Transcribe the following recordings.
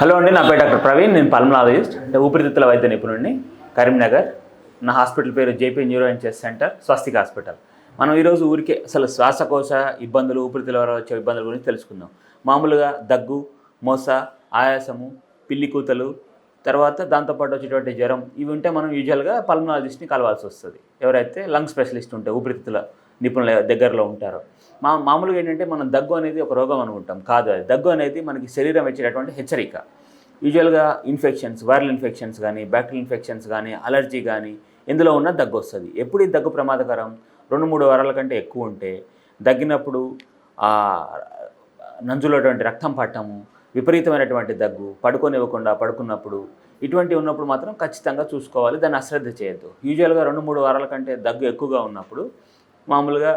Hello అండి, నా పేరు డాక్టర్ ప్రవీణ్. నేను పల్మనాలజిస్ట్, అంటే ఊపిరితిత్తుల వైద్య నిపుణుడిని, కరీంనగర్. నా హాస్పిటల్ పేరు JP neuro and chest centre, Swastik hospital. మనం ఈరోజు ఊరికే అసలు శ్వాసకోశ ఇబ్బందులు, ఊపిరితిత్తుల వల్ల వచ్చే ఇబ్బందుల గురించి తెలుసుకుందాం. మామూలుగా దగ్గు, మోస, ఆయాసము, పిల్లి కూతలు, తర్వాత దాంతోపాటు వచ్చేటువంటి జ్వరం, ఇవి ఉంటే మనం యూజువల్గా పల్మనాలజిస్ట్ని కలవాల్సి వస్తుంది. ఎవరైతే లంగ్ స్పెషలిస్ట్ ఉంటే ఊపిరితిత్తుల నిపుణుల దగ్గరలో ఉంటారో. మామూలుగా ఏంటంటే మనం దగ్గు అనేది ఒక రోగం అనుకుంటాం. కాదు, అది దగ్గు అనేది మనకి శరీరం ఇచ్చేటటువంటి హెచ్చరిక. యూజువల్గా ఇన్ఫెక్షన్స్, వైరల్ ఇన్ఫెక్షన్స్ కానీ, బ్యాక్టీరియల్ ఇన్ఫెక్షన్స్ కానీ, అలర్జీ కానీ ఎందులో ఉన్న దగ్గు వస్తుంది. ఎప్పుడు ఈ దగ్గు ప్రమాదకరం? 2-3 వారాల కంటే ఎక్కువ ఉంటే, దగ్గినప్పుడు నంజులోటువంటి రక్తం పట్టము, విపరీతమైనటువంటి దగ్గు, పడుకోనివ్వకుండా పడుకున్నప్పుడు, ఇటువంటివి ఉన్నప్పుడు మాత్రం ఖచ్చితంగా చూసుకోవాలి. దాన్ని అశ్రద్ధ చేయొద్దు. యూజువల్గా 2-3 వారాల కంటే దగ్గు ఎక్కువగా ఉన్నప్పుడు మామూలుగా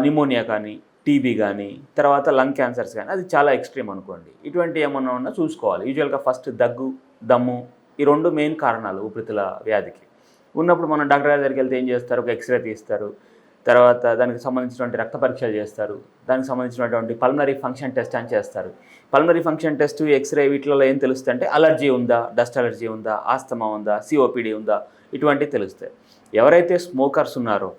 నిమోనియా కానీ, టీబీ కానీ, తర్వాత లంగ్ క్యాన్సర్స్ కానీ, అది చాలా ఎక్స్ట్రీమ్ అనుకోండి. ఇటువంటి ఏమన్నా ఉన్నా చూసుకోవాలి. యూజువల్గా ఫస్ట్ దగ్గు, దమ్ము, ఈ 2 మెయిన్ కారణాలు ఊపిరితిత్తుల వ్యాధికి. ఉన్నప్పుడు మనం డాక్టర్ గారి దగ్గరికి వెళ్తే ఏం చేస్తారు? ఒక ఎక్స్రే తీస్తారు, తర్వాత దానికి సంబంధించినటువంటి రక్త పరీక్షలు చేస్తారు, దానికి సంబంధించినటువంటి పల్మనరీ ఫంక్షన్ టెస్ట్ అని చేస్తారు. పల్మనరీ ఫంక్షన్ టెస్ట్, ఎక్స్రే, వీటిలో ఏం తెలుస్తుంది అంటే అలర్జీ ఉందా, డస్ట్ అలర్జీ ఉందా, ఆస్తమా ఉందా, సిఓపిడి ఉందా, ఇటువంటివి తెలుస్తాయి. ఎవరైతే స్మోకర్స్ ఉన్నారో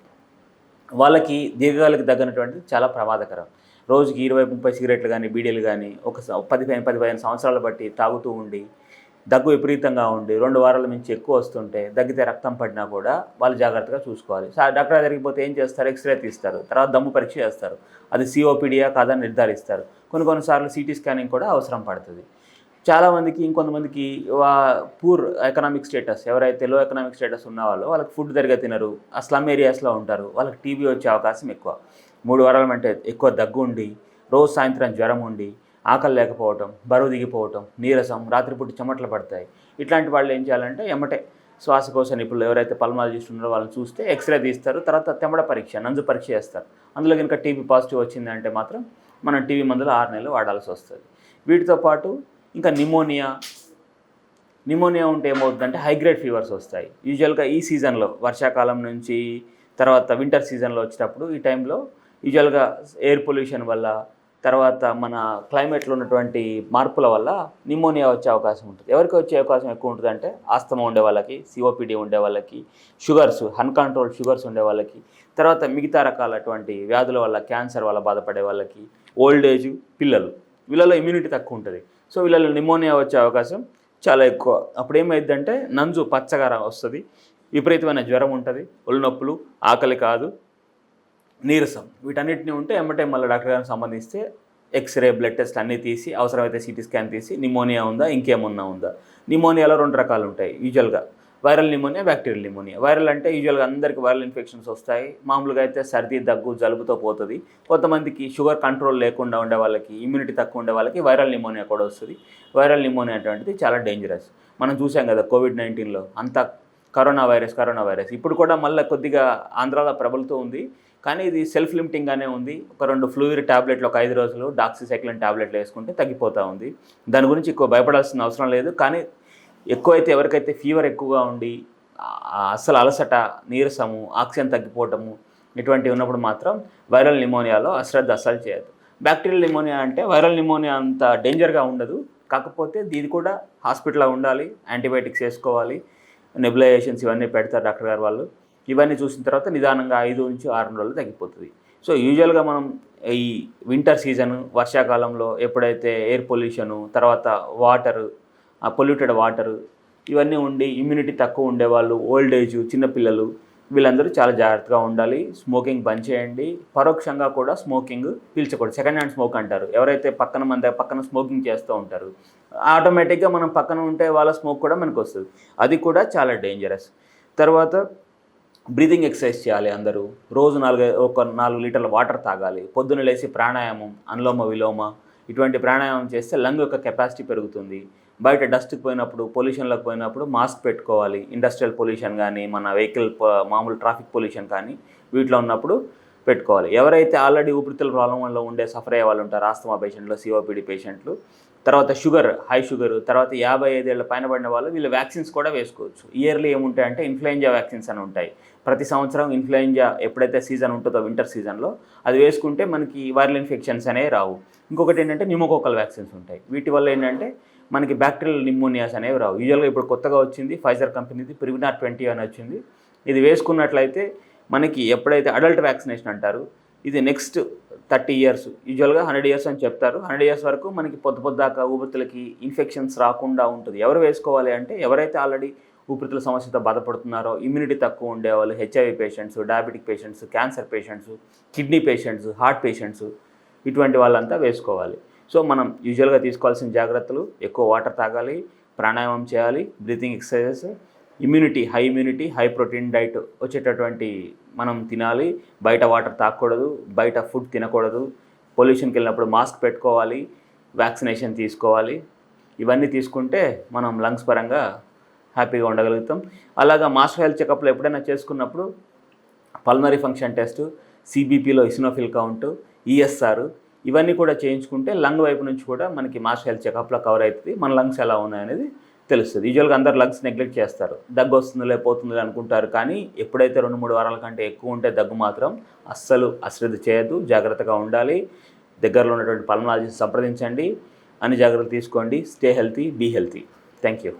వాళ్ళకి దీర్ఘకాలిక దగ్గనటువంటిది చాలా ప్రమాదకరం. రోజుకి 20-30 సిగరెట్లు కానీ, బీడీలు కానీ, ఒక 10-15 సంవత్సరాలు బట్టి తాగుతూ ఉండి, దగ్గు విపరీతంగా ఉండి 2 వారాల నుంచి ఎక్కువ వస్తుంటే, దగ్గితే రక్తం పడినా కూడా వాళ్ళు జాగ్రత్తగా చూసుకోవాలి. డాక్టర్ దగ్గరికి పోతే ఏం చేస్తారు? ఎక్స్రే తీస్తారు, తర్వాత దమ్ము పరీక్ష చేస్తారు. అది సిఓపిడియా కాదని నిర్ధారిస్తారు. కొన్నిసార్లు సిటీ స్కానింగ్ కూడా అవసరం పడుతుంది. చాలామందికి, ఇంకొంతమందికి పూర్ ఎకనామిక్ స్టేటస్, ఎవరైతే లో ఎకనామిక్ స్టేటస్ ఉన్నవాళ్ళో వాళ్ళకి ఫుడ్ సరిగ్గా తినరు, ఆ స్లమ్ ఏరియాస్లో ఉంటారు, వాళ్ళకి టీబీ వచ్చే అవకాశం ఎక్కువ. 3 వారాల అంటే ఎక్కువ దగ్గు ఉండి, రోజు సాయంత్రం జ్వరం ఉండి, ఆకలి లేకపోవటం, బరువు దిగిపోవటం, నీరసం, రాత్రిపూట చెమటలు పడతాయి. ఇట్లాంటి వాళ్ళు ఏం చేయాలంటే ఎమ్మటే శ్వాసకోశ నిపుణులు ఎవరైతే పల్మనాలజిస్ట్ ఉన్నారో వాళ్ళని చూస్తే ఎక్స్రే తీస్తారు, తర్వాత తెమ్మడ పరీక్ష, నంజు పరీక్ష చేస్తారు. అందులో కనుక టీబీ పాజిటివ్ వచ్చిందంటే మాత్రం మనం టీబీ మందులు 6 నెలలు వాడాల్సి వస్తుంది. వీటితో పాటు ఇంకా నిమోనియా ఉంటే ఏమవుతుందంటే హైగ్రేడ్ ఫీవర్స్ వస్తాయి. యూజువల్గా ఈ సీజన్లో, వర్షాకాలం నుంచి తర్వాత వింటర్ సీజన్లో వచ్చేటప్పుడు, ఈ టైంలో యూజువల్గా ఎయిర్ పొల్యూషన్ వల్ల, తర్వాత మన క్లైమేట్లో ఉన్నటువంటి మార్పుల వల్ల నిమోనియా వచ్చే అవకాశం ఉంటుంది. ఎవరికి వచ్చే అవకాశం ఎక్కువ ఉంటుంది అంటే ఆస్తమా ఉండే వాళ్ళకి, సిఓపిడి ఉండే వాళ్ళకి, షుగర్స్, అన్కంట్రోల్డ్ షుగర్స్ ఉండే వాళ్ళకి, తర్వాత మిగతా రకాలటువంటి వ్యాధుల వల్ల, క్యాన్సర్ వల్ల బాధపడే వాళ్ళకి, ఓల్డ్ ఏజ్, పిల్లలు, వీళ్ళలో ఇమ్యూనిటీ తక్కువ ఉంటుంది. సో వీళ్ళలో నిమోనియా వచ్చే అవకాశం చాలా ఎక్కువ. అప్పుడు ఏమైందంటే నంజు పచ్చగా వస్తుంది, విపరీతమైన జ్వరం ఉంటుంది, ఒళ్ళు నొప్పులు, ఆకలి కాదు, నీరసం, వీటన్నిటిని ఉంటే ఎమ్మటే మళ్ళీ డాక్టర్ గారిని సంబంధిస్తే ఎక్స్రే, బ్లడ్ టెస్ట్ అన్నీ తీసి, అవసరమైతే సిటీ స్కాన్ తీసి నిమోనియా ఉందా, ఇంకేమన్నా ఉందా. నిమోనియాలో 2 రకాలు ఉంటాయి యూజువల్గా, viral pneumonia, bacterial pneumonia. Viral అంటే యూజువల్గా అందరికీ వైరల్ ఇన్ఫెక్షన్స్ వస్తాయి. మామూలుగా అయితే సర్ది, దగ్గు, జలుబుతో పోతుంది. కొంతమందికి షుగర్ కంట్రోల్ లేకుండా ఉండే వాళ్ళకి, ఇమ్యూనిటీ తక్కువ ఉండే వాళ్ళకి వైరల్ నిమోనియా కూడా వస్తుంది. వైరల్ నిమోనియా అటువంటిది చాలా డేంజరస్. మనం చూసాం కదా కోవిడ్-19లో అంతా కరోనా వైరస్. ఇప్పుడు కూడా మళ్ళీ కొద్దిగా ఆంధ్రాలో ప్రబలుతూ ఉంది, కానీ ఇది సెల్ఫ్ లిమిటింగ్గానే ఉంది. ఒక 2 ఫ్లూయిడ్ ట్యాబ్లెట్లు, ఒక 5 రోజులు డాక్సిసైక్లిన్ ట్యాబ్లెట్లు వేసుకుంటే తగ్గిపోతూ ఉంది. దాని గురించి ఎక్కువ భయపడాల్సిన అవసరం లేదు. కానీ ఎక్కువైతే ఎవరికైతే ఫీవర్ ఎక్కువగా ఉండి అస్సలు అలసట, నీరసము, ఆక్సిజన్ తగ్గిపోవటము, ఇటువంటివి ఉన్నప్పుడు మాత్రం వైరల్ నిమోనియాలో అశ్రద్ధ అస్సలు చేయదు. బ్యాక్టీరియల్ నిమోనియా అంటే వైరల్ నిమోనియా అంత డేంజర్గా ఉండదు. కాకపోతే ఇది కూడా హాస్పిటల్లో ఉండాలి, యాంటీబయాటిక్స్ వేసుకోవాలి, నెబులైజేషన్స్ ఇవన్నీ పెడతారు డాక్టర్ గారు వాళ్ళు. ఇవన్నీ చూసిన తర్వాత నిదానంగా 5-6 రోజులు తగ్గిపోతుంది. సో యూజువల్గా మనం ఈ వింటర్ సీజను, వర్షాకాలంలో ఎప్పుడైతే ఎయిర్ పొల్యూషను, తర్వాత వాటరు, పొల్యూటెడ్ వాటరు, ఇవన్నీ ఉండి ఇమ్యూనిటీ తక్కువ ఉండేవాళ్ళు, ఓల్డ్ ఏజ్, చిన్నపిల్లలు, వీళ్ళందరూ చాలా జాగ్రత్తగా ఉండాలి. స్మోకింగ్ బంద్ చేయండి. పరోక్షంగా కూడా స్మోకింగ్ పీల్చకూడదు. సెకండ్ హ్యాండ్ స్మోక్ అంటారు. ఎవరైతే పక్కన స్మోకింగ్ చేస్తూ ఉంటారు, ఆటోమేటిక్గా మనం పక్కన ఉంటే వాళ్ళ స్మోక్ కూడా మనకు వస్తుంది. అది కూడా చాలా డేంజరస్. తర్వాత బ్రీతింగ్ ఎక్సర్సైజ్ చేయాలి అందరూ. రోజు 4 లీటర్ల వాటర్ తాగాలి. పొద్దున్న లేచి ప్రాణాయామం, అనులోమ విలోమ, ఇటువంటి ప్రాణాయామం చేస్తే లంగ్ యొక్క కెపాసిటీ పెరుగుతుంది. బయట డస్ట్కి పోయినప్పుడు, పొల్యూషన్లోకి పోయినప్పుడు మాస్క్ పెట్టుకోవాలి. ఇండస్ట్రియల్ పొల్యూషన్ కానీ, మన వెహికల్ మామూలు ట్రాఫిక్ పొల్యూషన్ కానీ, వీటిలో ఉన్నప్పుడు పెట్టుకోవాలి. ఎవరైతే ఆల్రెడీ ఊపిరితిత్తుల ప్రాబ్లం వల్ల సఫర్ అయ్యే వాళ్ళు ఉంటారు, ఆస్తమా పేషెంట్లు, సిఓపిడి పేషెంట్లు, తర్వాత హై షుగర్, తర్వాత 55 ఏళ్ళ పైన పడిన వాళ్ళు, వీళ్ళు వ్యాక్సిన్స్ కూడా వేసుకోవచ్చు. ఇయర్లీ ఏముంటాయంటే ఇన్ఫ్లుయెంజా వ్యాక్సిన్స్ అని ఉంటాయి. ప్రతి సంవత్సరం ఇన్ఫ్లుయెంజా ఎప్పుడైతే సీజన్ ఉంటుందో వింటర్ సీజన్లో అది వేసుకుంటే మనకి వైరల్ ఇన్ఫెక్షన్స్ అనేవి రావు. ఇంకొకటి ఏంటంటే న్యూమోకోకల్ వ్యాక్సిన్స్ ఉంటాయి. వీటి వల్ల ఏంటంటే మనకి బ్యాక్టీరియల్ నిమోనియాస్ అనేవి రావు. యూజువల్గా ఇప్పుడు కొత్తగా వచ్చింది ఫైజర్ కంపెనీది ప్రివినార్ 20 అని వచ్చింది. ఇది వేసుకున్నట్లయితే మనకి ఎప్పుడైతే అడల్ట్ వ్యాక్సినేషన్ అంటారు, ఇది నెక్స్ట్ 30 ఇయర్స్, యూజువల్గా 100 ఇయర్స్ అని చెప్తారు. 100 ఇయర్స్ వరకు మనకి పొద్దుదాకా ఊపిరితిత్తులకి ఇన్ఫెక్షన్స్ రాకుండా ఉంటుంది. ఎవరు వేసుకోవాలి అంటే ఎవరైతే ఆల్రెడీ ఊపిరితిత్తుల సమస్యతో బాధపడుతున్నారో, ఇమ్యూనిటీ తక్కువ ఉండేవాళ్ళు, HIV patients, diabetic patients, cancer patients, kidney patients, heart patients, ఇటువంటి వాళ్ళంతా వేసుకోవాలి. సో మనం యూజువల్గా తీసుకోవాల్సిన జాగ్రత్తలు: ఎక్కువ వాటర్ తాగాలి, ప్రాణాయామం చేయాలి, breathing exercises, immunity, high protein diet వచ్చేటటువంటి మనం తినాలి, బయట వాటర్ తాగకూడదు, బయట ఫుడ్ తినకూడదు, పొల్యూషన్కి వెళ్ళినప్పుడు మాస్క్ పెట్టుకోవాలి, వ్యాక్సినేషన్ తీసుకోవాలి. ఇవన్నీ తీసుకుంటే మనం లంగ్స్ పరంగా హ్యాపీగా ఉండగలుగుతాం. అలాగా మాస్టర్ హెల్త్ చెకప్లో ఎప్పుడైనా చేసుకున్నప్పుడు పల్మరీ ఫంక్షన్ టెస్ట్, సిబిపిలో ఇసినోఫిల్ కౌంటు, ఈఎస్ఆర్ ఇవన్నీ కూడా చేయించుకుంటే లంగ్ వైపు నుంచి కూడా మనకి మాస్టర్ హెల్త్ చెకప్లో కవర్ అవుతుంది. మన లంగ్స్ ఎలా ఉన్నాయనేది తెలుస్తుంది. యూజువల్గా అందరు లంగ్స్ నెగ్లెక్ట్ చేస్తారు, దగ్గు వస్తుందిలే పోతుందిలే అనుకుంటారు. కానీ ఎప్పుడైతే 2-3 వారాల కంటే ఎక్కువ ఉంటే దగ్గు మాత్రం అస్సలు అశ్రద్ధ చేయొద్దు, జాగ్రత్తగా ఉండాలి. దగ్గరలో ఉన్నటువంటి పల్మనాలజిస్ట్ సంప్రదించండి, అన్ని జాగ్రత్తలు తీసుకోండి. Stay healthy, be healthy. Thank you.